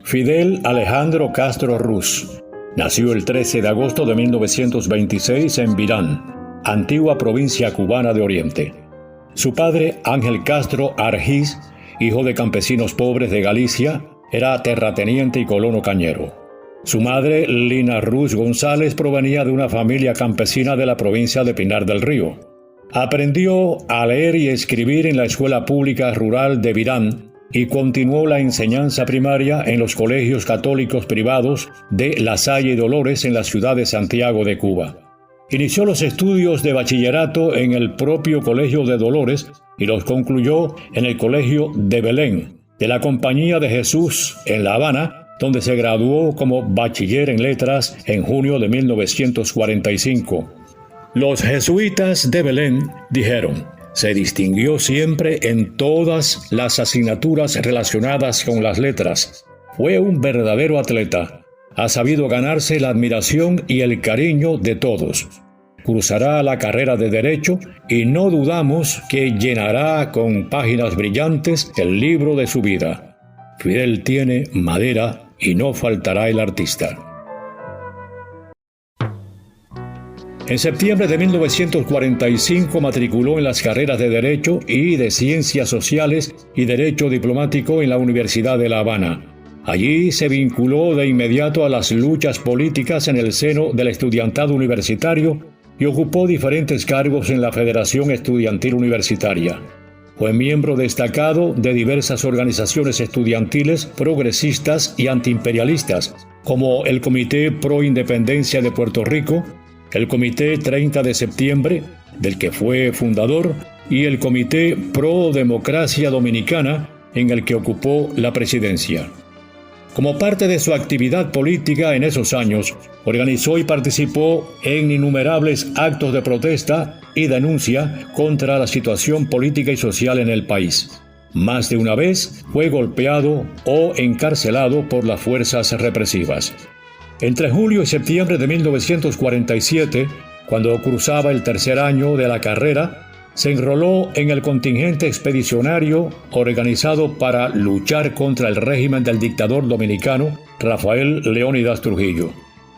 Fidel Alejandro Castro Ruz nació el 13 de agosto de 1926 en Virán, antigua provincia cubana de Oriente. Su padre, Ángel Castro Argiz, hijo de campesinos pobres de Galicia, era terrateniente y colono cañero. Su madre, Lina Ruz González, provenía de una familia campesina de la provincia de Pinar del Río. Aprendió a leer y escribir en la escuela pública rural de Virán y continuó la enseñanza primaria en los colegios católicos privados de La Salle y Dolores en la ciudad de Santiago de Cuba. Inició los estudios de bachillerato en el propio Colegio de Dolores y los concluyó en el Colegio de Belén, de la Compañía de Jesús en La Habana, donde se graduó como bachiller en letras en junio de 1945. Los jesuitas de Belén dijeron: se distinguió siempre en todas las asignaturas relacionadas con las letras. Fue un verdadero atleta. Ha sabido ganarse la admiración y el cariño de todos. Cursará la carrera de Derecho y no dudamos que llenará con páginas brillantes el libro de su vida. Fidel tiene madera y no faltará el artista. En septiembre de 1945 matriculó en las carreras de Derecho y de Ciencias Sociales y Derecho Diplomático en la Universidad de La Habana. Allí se vinculó de inmediato a las luchas políticas en el seno del estudiantado universitario y ocupó diferentes cargos en la Federación Estudiantil Universitaria. Fue miembro destacado de diversas organizaciones estudiantiles progresistas y antiimperialistas, como el Comité Pro Independencia de Puerto Rico, el Comité 30 de Septiembre, del que fue fundador, y el Comité Pro Democracia Dominicana, en el que ocupó la presidencia. Como parte de su actividad política en esos años, organizó y participó en innumerables actos de protesta y denuncia contra la situación política y social en el país. Más de una vez fue golpeado o encarcelado por las fuerzas represivas. Entre julio y septiembre de 1947, cuando cruzaba el tercer año de la carrera, se enroló en el contingente expedicionario organizado para luchar contra el régimen del dictador dominicano Rafael Leónidas Trujillo.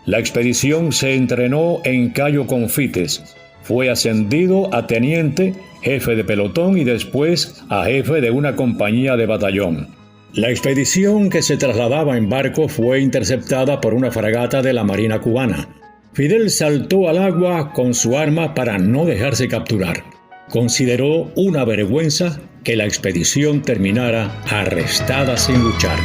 La expedición se entrenó en Cayo Confites. Fue ascendido a teniente, jefe de pelotón y después a jefe de una compañía de batallón. La expedición, que se trasladaba en barco, fue interceptada por una fragata de la Marina cubana. Fidel saltó al agua con su arma para no dejarse capturar. Consideró una vergüenza que la expedición terminara arrestada sin luchar.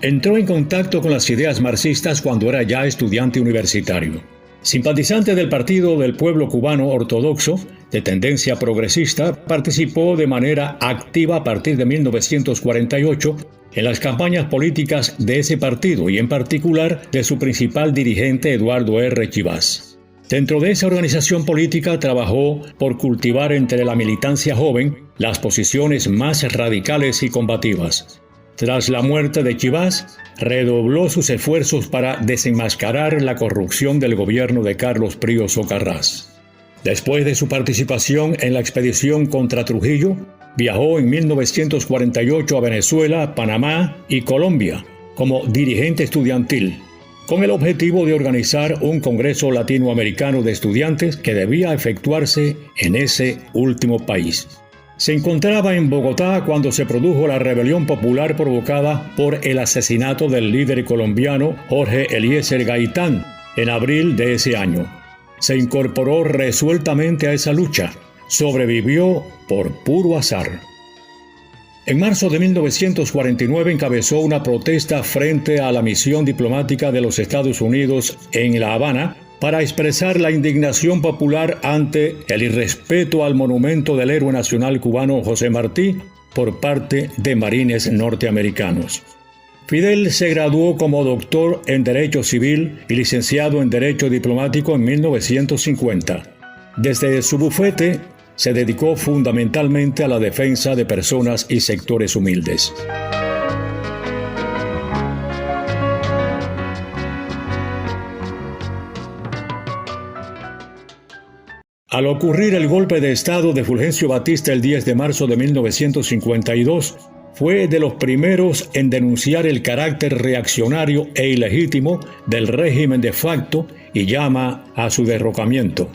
Entró en contacto con las ideas marxistas cuando era ya estudiante universitario. Simpatizante del Partido del Pueblo Cubano Ortodoxo, de tendencia progresista, participó de manera activa a partir de 1948 en las campañas políticas de ese partido y en particular de su principal dirigente Eduardo R. Chivas. Dentro de esa organización política trabajó por cultivar entre la militancia joven las posiciones más radicales y combativas. Tras la muerte de Chivas, redobló sus esfuerzos para desenmascarar la corrupción del gobierno de Carlos Prío Socarrás. Después de su participación en la expedición contra Trujillo, viajó en 1948 a Venezuela, Panamá y Colombia como dirigente estudiantil, con el objetivo de organizar un congreso latinoamericano de estudiantes que debía efectuarse en ese último país. Se encontraba en Bogotá cuando se produjo la rebelión popular provocada por el asesinato del líder colombiano Jorge Eliezer Gaitán en abril de ese año. Se incorporó resueltamente a esa lucha. Sobrevivió por puro azar. En marzo de 1949 encabezó una protesta frente a la misión diplomática de los Estados Unidos en La Habana para expresar la indignación popular ante el irrespeto al monumento del héroe nacional cubano José Martí por parte de marines norteamericanos. Fidel se graduó como doctor en Derecho Civil y licenciado en Derecho Diplomático en 1950. Desde su bufete se dedicó fundamentalmente a la defensa de personas y sectores humildes. Al ocurrir el golpe de Estado de Fulgencio Batista el 10 de marzo de 1952, fue de los primeros en denunciar el carácter reaccionario e ilegítimo del régimen de facto y llama a su derrocamiento.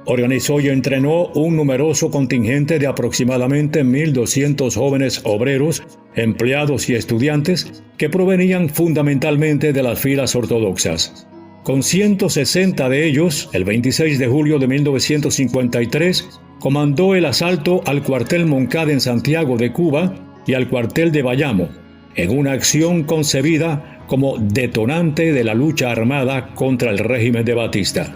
Organizó y entrenó un numeroso contingente de aproximadamente 1.200 jóvenes obreros, empleados y estudiantes que provenían fundamentalmente de las filas ortodoxas. Con 160 de ellos, el 26 de julio de 1953, comandó el asalto al cuartel Moncada en Santiago de Cuba y al cuartel de Bayamo, en una acción concebida como detonante de la lucha armada contra el régimen de Batista.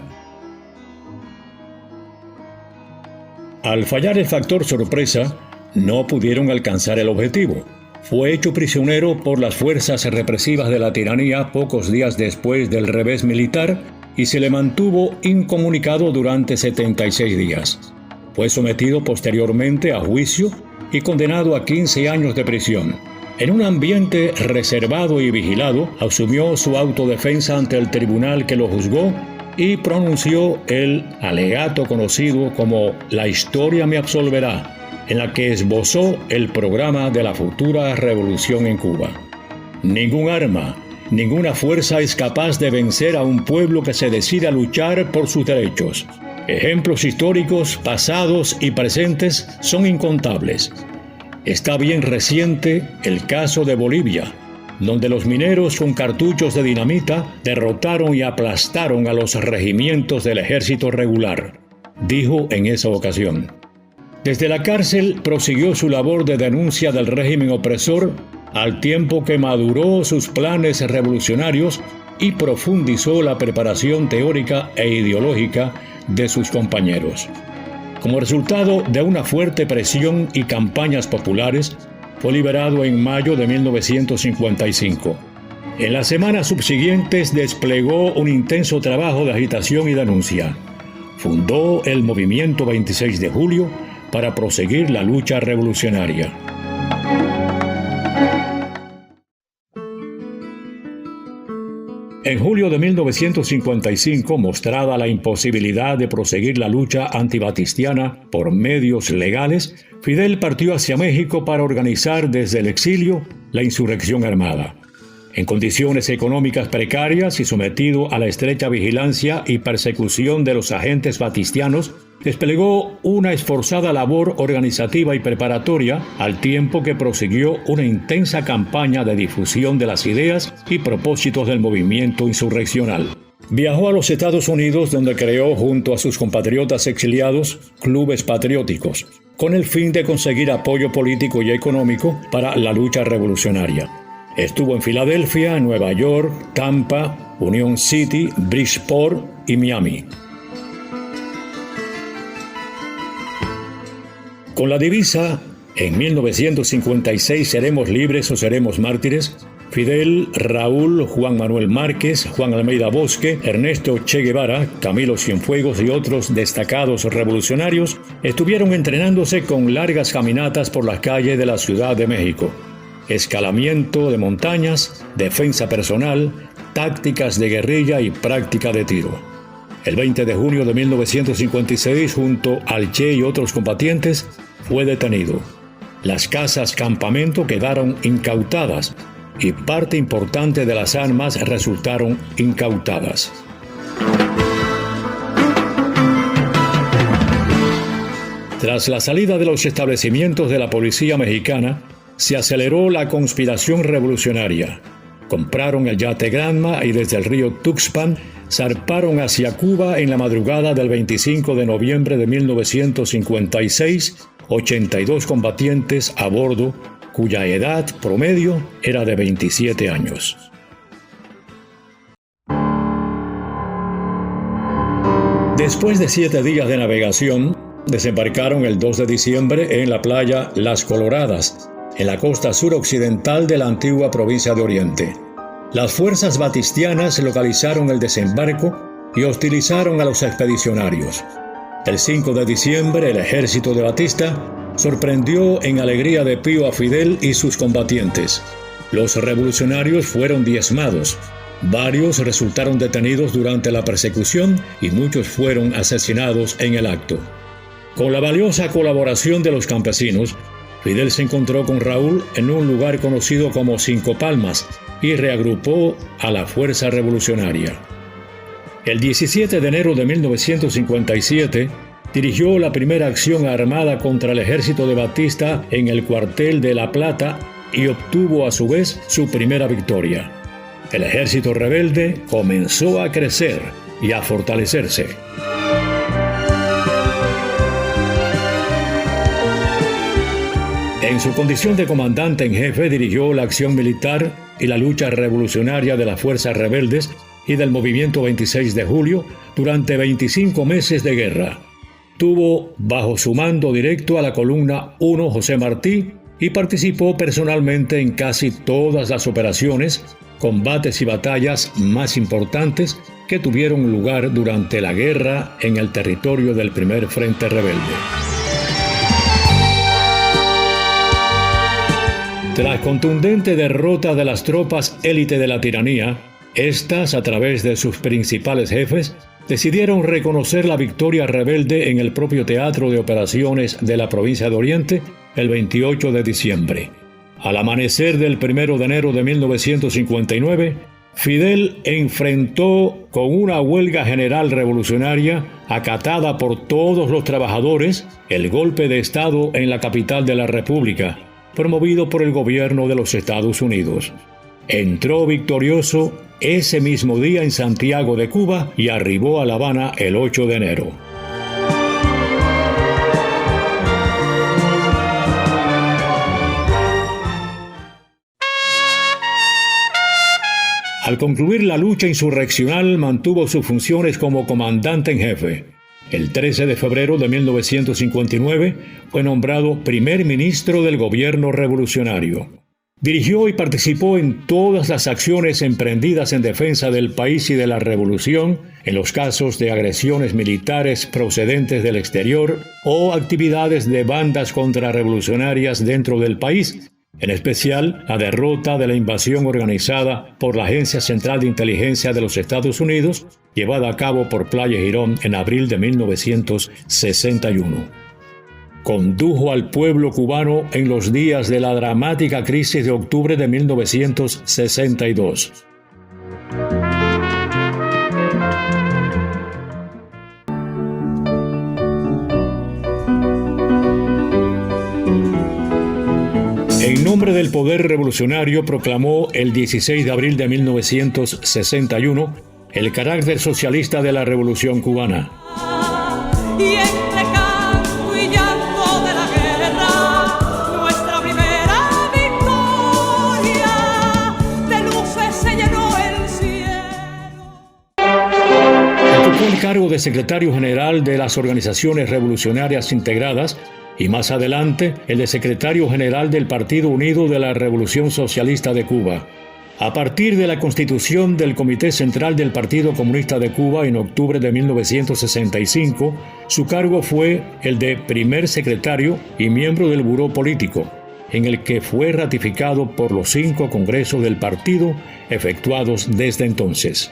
Al fallar el factor sorpresa, no pudieron alcanzar el objetivo. Fue hecho prisionero por las fuerzas represivas de la tiranía pocos días después del revés militar y se le mantuvo incomunicado durante 76 días. Fue sometido posteriormente a juicio y condenado a 15 años de prisión. En un ambiente reservado y vigilado, asumió su autodefensa ante el tribunal que lo juzgó y pronunció el alegato conocido como «La historia me absolverá», en la que esbozó el programa de la futura revolución en Cuba. Ningún arma, ninguna fuerza es capaz de vencer a un pueblo que se decide a luchar por sus derechos. Ejemplos históricos, pasados y presentes son incontables. Está bien reciente el caso de Bolivia, donde los mineros con cartuchos de dinamita derrotaron y aplastaron a los regimientos del ejército regular, dijo en esa ocasión. Desde la cárcel prosiguió su labor de denuncia del régimen opresor, al tiempo que maduró sus planes revolucionarios y profundizó la preparación teórica e ideológica de sus compañeros. Como resultado de una fuerte presión y campañas populares, fue liberado en mayo de 1955. En las semanas subsiguientes desplegó un intenso trabajo de agitación y denuncia. Fundó el Movimiento 26 de Julio para proseguir la lucha revolucionaria. En julio de 1955, mostrada la imposibilidad de proseguir la lucha antibatistiana por medios legales, Fidel partió hacia México para organizar desde el exilio la insurrección armada. En condiciones económicas precarias y sometido a la estrecha vigilancia y persecución de los agentes batistianos, desplegó una esforzada labor organizativa y preparatoria, al tiempo que prosiguió una intensa campaña de difusión de las ideas y propósitos del movimiento insurreccional. Viajó a los Estados Unidos, donde creó junto a sus compatriotas exiliados clubes patrióticos, con el fin de conseguir apoyo político y económico para la lucha revolucionaria. Estuvo en Filadelfia, Nueva York, Tampa, Union City, Bridgeport y Miami. Con la divisa, en 1956 seremos libres o seremos mártires, Fidel, Raúl, Juan Manuel Márquez, Juan Almeida Bosque, Ernesto Che Guevara, Camilo Cienfuegos y otros destacados revolucionarios estuvieron entrenándose con largas caminatas por las calles de la Ciudad de México. Escalamiento de montañas, defensa personal, tácticas de guerrilla y práctica de tiro. El 20 de junio de 1956, junto al Che y otros combatientes, fue detenido. Las casas campamento quedaron incautadas y parte importante de las armas resultaron incautadas. Tras la salida de los establecimientos de la policía mexicana, se aceleró la conspiración revolucionaria. Compraron el yate Granma y desde el río Tuxpan zarparon hacia Cuba en la madrugada del 25 de noviembre de 1956, 82 combatientes a bordo, cuya edad promedio era de 27 años. Después de 7 días de navegación, desembarcaron el 2 de diciembre en la playa Las Coloradas, en la costa suroccidental de la antigua provincia de Oriente. Las fuerzas batistianas localizaron el desembarco y hostilizaron a los expedicionarios. El 5 de diciembre, el ejército de Batista sorprendió en alegría de Pío a Fidel y sus combatientes. Los revolucionarios fueron diezmados. Varios resultaron detenidos durante la persecución y muchos fueron asesinados en el acto. Con la valiosa colaboración de los campesinos, Fidel se encontró con Raúl en un lugar conocido como Cinco Palmas y reagrupó a la fuerza revolucionaria. El 17 de enero de 1957 dirigió la primera acción armada contra el ejército de Batista en el cuartel de La Plata y obtuvo a su vez su primera victoria. El ejército rebelde comenzó a crecer y a fortalecerse. En su condición de comandante en jefe dirigió la acción militar y la lucha revolucionaria de las fuerzas rebeldes y del movimiento 26 de julio durante 25 meses de guerra. Tuvo bajo su mando directo a la columna 1 José Martí y participó personalmente en casi todas las operaciones, combates y batallas más importantes que tuvieron lugar durante la guerra en el territorio del primer Frente Rebelde. Tras contundente derrota de las tropas élite de la tiranía, estas, a través de sus principales jefes, decidieron reconocer la victoria rebelde en el propio teatro de operaciones de la provincia de Oriente el 28 de diciembre. Al amanecer del 1 de enero de 1959, Fidel enfrentó con una huelga general revolucionaria acatada por todos los trabajadores el golpe de Estado en la capital de la República, promovido por el gobierno de los Estados Unidos. Entró victorioso ese mismo día en Santiago de Cuba y arribó a La Habana el 8 de enero. Al concluir la lucha insurreccional, mantuvo sus funciones como comandante en jefe. El 13 de febrero de 1959 fue nombrado primer ministro del gobierno revolucionario. Dirigió y participó en todas las acciones emprendidas en defensa del país y de la revolución, en los casos de agresiones militares procedentes del exterior o actividades de bandas contrarrevolucionarias dentro del país, en especial la derrota de la invasión organizada por la Agencia Central de Inteligencia de los Estados Unidos, llevada a cabo por Playa Girón en abril de 1961. Condujo al pueblo cubano en los días de la dramática crisis de octubre de 1962. En nombre del poder revolucionario proclamó el 16 de abril de 1961 el carácter socialista de la Revolución cubana. Y entre canto y llanto de la guerra, nuestra primera victoria, de luces se llenó el cielo. Ocupó el cargo de secretario general de las organizaciones revolucionarias integradas y más adelante el de secretario general del Partido Unido de la Revolución Socialista de Cuba. A partir de la constitución del Comité Central del Partido Comunista de Cuba en octubre de 1965, su cargo fue el de primer secretario y miembro del Buró Político, en el que fue ratificado por los 5 congresos del partido efectuados desde entonces.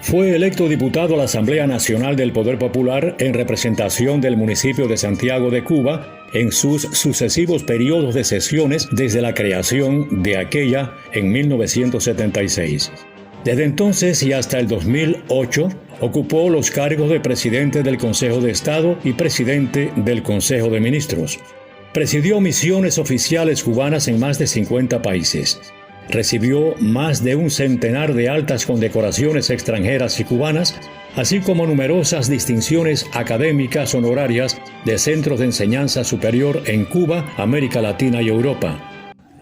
Fue electo diputado a la Asamblea Nacional del Poder Popular en representación del municipio de Santiago de Cuba en sus sucesivos periodos de sesiones desde la creación de aquella en 1976. Desde entonces y hasta el 2008 ocupó los cargos de presidente del Consejo de Estado y presidente del Consejo de Ministros. Presidió misiones oficiales cubanas en más de 50 países. Recibió más de un centenar de altas condecoraciones extranjeras y cubanas, así como numerosas distinciones académicas honorarias de centros de enseñanza superior en Cuba, América Latina y Europa.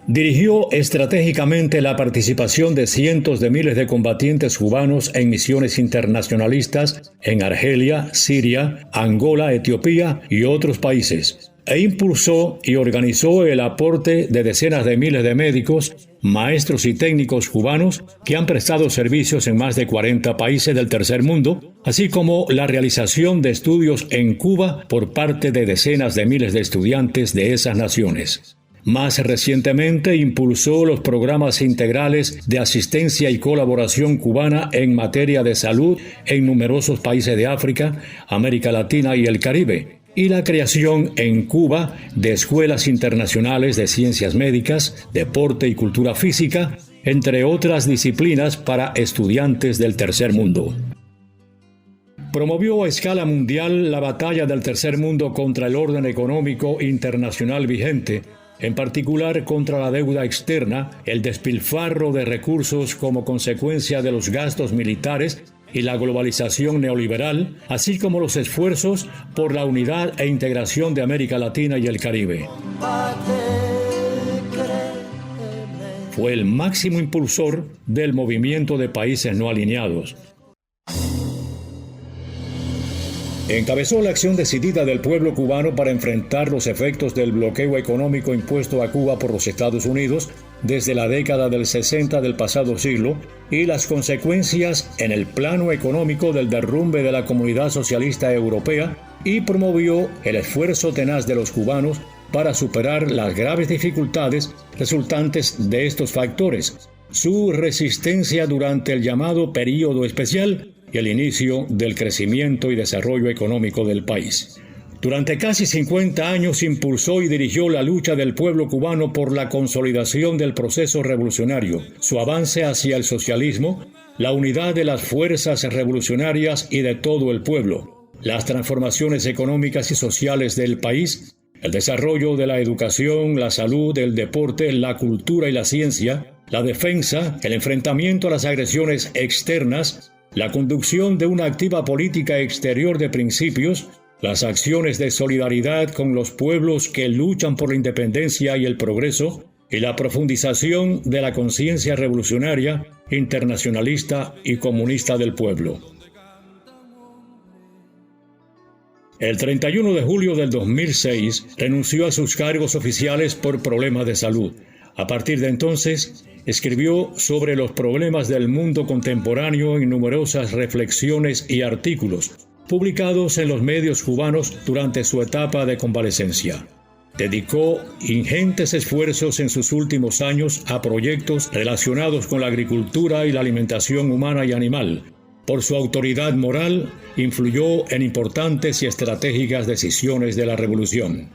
Dirigió estratégicamente la participación de cientos de miles de combatientes cubanos en misiones internacionalistas en Argelia, Siria, Angola, Etiopía y otros países, e impulsó y organizó el aporte de decenas de miles de médicos, maestros y técnicos cubanos que han prestado servicios en más de 40 países del tercer mundo, así como la realización de estudios en Cuba por parte de decenas de miles de estudiantes de esas naciones. Más recientemente impulsó los programas integrales de asistencia y colaboración cubana en materia de salud en numerosos países de África, América Latina y el Caribe, y la creación en Cuba de escuelas internacionales de ciencias médicas, deporte y cultura física, entre otras disciplinas para estudiantes del tercer mundo. Promovió a escala mundial la batalla del tercer mundo contra el orden económico internacional vigente, en particular contra la deuda externa, el despilfarro de recursos como consecuencia de los gastos militares y la globalización neoliberal, así como los esfuerzos por la unidad e integración de América Latina y el Caribe. Fue el máximo impulsor del movimiento de países no alineados. Encabezó la acción decidida del pueblo cubano para enfrentar los efectos del bloqueo económico impuesto a Cuba por los Estados Unidos desde la década del 60 del pasado siglo y las consecuencias en el plano económico del derrumbe de la comunidad socialista europea, y promovió el esfuerzo tenaz de los cubanos para superar las graves dificultades resultantes de estos factores, su resistencia durante el llamado período especial y el inicio del crecimiento y desarrollo económico del país. Durante casi 50 años impulsó y dirigió la lucha del pueblo cubano por la consolidación del proceso revolucionario, su avance hacia el socialismo, la unidad de las fuerzas revolucionarias y de todo el pueblo, las transformaciones económicas y sociales del país, el desarrollo de la educación, la salud, el deporte, la cultura y la ciencia, la defensa, el enfrentamiento a las agresiones externas, la conducción de una activa política exterior de principios, las acciones de solidaridad con los pueblos que luchan por la independencia y el progreso, y la profundización de la conciencia revolucionaria, internacionalista y comunista del pueblo. El 31 de julio del 2006 renunció a sus cargos oficiales por problemas de salud. A partir de entonces, escribió sobre los problemas del mundo contemporáneo en numerosas reflexiones y artículos, publicados en los medios cubanos durante su etapa de convalecencia. Dedicó ingentes esfuerzos en sus últimos años a proyectos relacionados con la agricultura y la alimentación humana y animal. Por su autoridad moral, influyó en importantes y estratégicas decisiones de la revolución.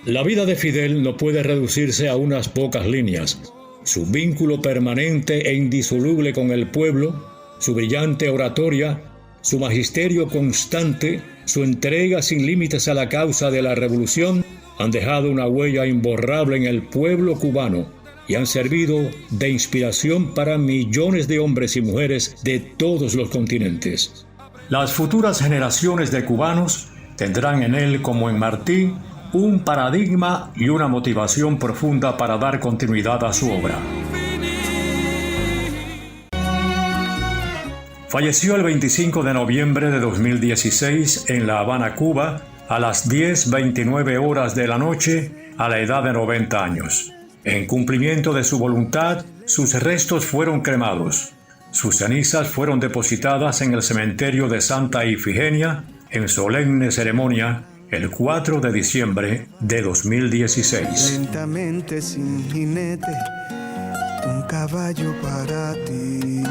La vida de Fidel no puede reducirse a unas pocas líneas. Su vínculo permanente e indisoluble con el pueblo, su brillante oratoria, su magisterio constante, su entrega sin límites a la causa de la revolución han dejado una huella imborrable en el pueblo cubano y han servido de inspiración para millones de hombres y mujeres de todos los continentes. Las futuras generaciones de cubanos tendrán en él, como en Martí, un paradigma y una motivación profunda para dar continuidad a su obra. Falleció el 25 de noviembre de 2016 en La Habana, Cuba, a las 10:29 horas de la noche, a la edad de 90 años. En cumplimiento de su voluntad, sus restos fueron cremados. Sus cenizas fueron depositadas en el cementerio de Santa Ifigenia, en solemne ceremonia, el 4 de diciembre de 2016. Lentamente sin jinete, un caballo para ti.